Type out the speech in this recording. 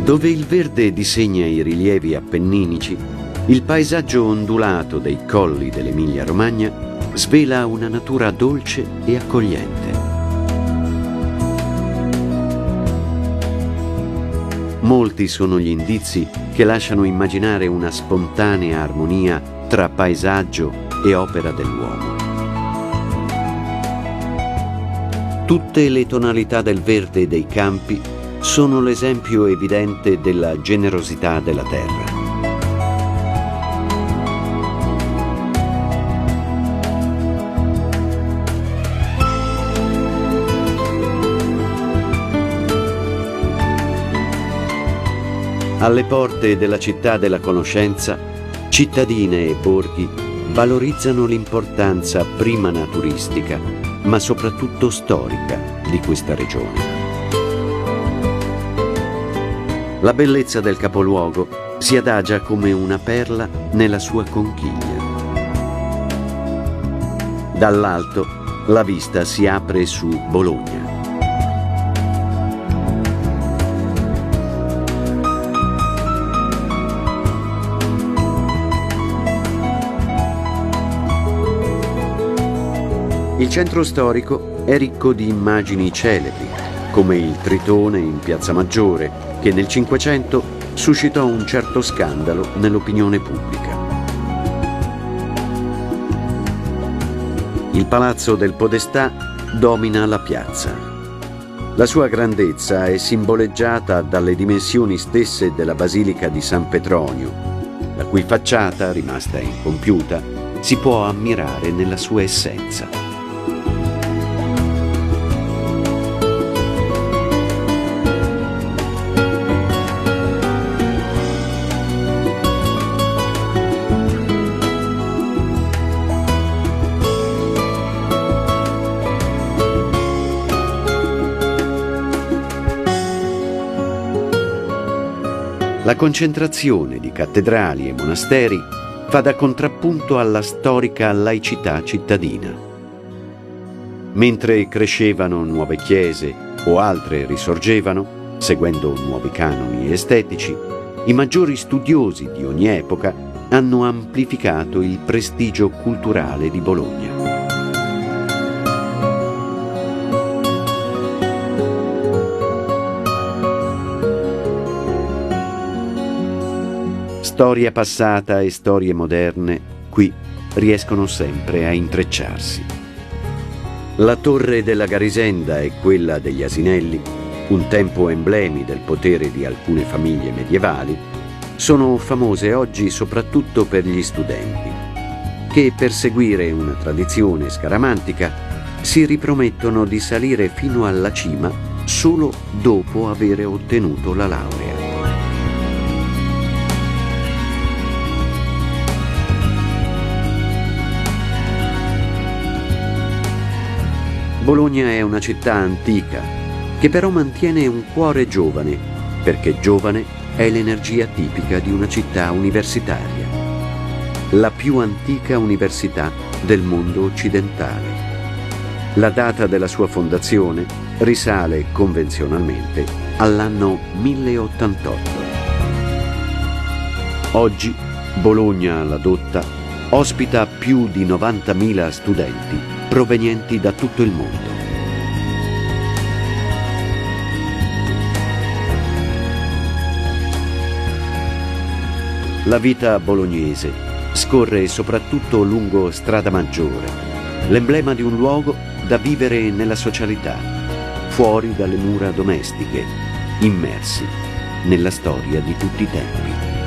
Dove il verde disegna i rilievi appenninici, il paesaggio ondulato dei colli dell'Emilia-Romagna svela una natura dolce e accogliente. Molti sono gli indizi che lasciano immaginare una spontanea armonia tra paesaggio e opera dell'uomo. Tutte le tonalità del verde dei campi sono l'esempio evidente della generosità della terra. Alle porte della città della conoscenza, cittadine e borghi valorizzano l'importanza prima naturistica, ma soprattutto storica di questa regione. La bellezza del capoluogo si adagia come una perla nella sua conchiglia. Dall'alto la vista si apre su Bologna. Il centro storico è ricco di immagini celebri, come il Tritone in Piazza Maggiore, che nel Cinquecento suscitò un certo scandalo nell'opinione pubblica. Il Palazzo del Podestà domina la piazza. La sua grandezza è simboleggiata dalle dimensioni stesse della Basilica di San Petronio, la cui facciata, rimasta incompiuta, si può ammirare nella sua essenza. La concentrazione di cattedrali e monasteri fa da contrappunto alla storica laicità cittadina. Mentre crescevano nuove chiese o altre risorgevano, seguendo nuovi canoni estetici, i maggiori studiosi di ogni epoca hanno amplificato il prestigio culturale di Bologna. Storia passata e storie moderne qui riescono sempre a intrecciarsi. La torre della Garisenda e quella degli Asinelli, un tempo emblemi del potere di alcune famiglie medievali, sono famose oggi soprattutto per gli studenti, che per seguire una tradizione scaramantica si ripromettono di salire fino alla cima solo dopo aver ottenuto la laurea. Bologna è una città antica, che però mantiene un cuore giovane, perché giovane è l'energia tipica di una città universitaria, la più antica università del mondo occidentale. La data della sua fondazione risale convenzionalmente all'anno 1088. Oggi Bologna la Dotta ospita più di 90.000 studenti provenienti da tutto il mondo. La vita bolognese scorre soprattutto lungo Strada Maggiore, l'emblema di un luogo da vivere nella socialità, fuori dalle mura domestiche, immersi nella storia di tutti i tempi.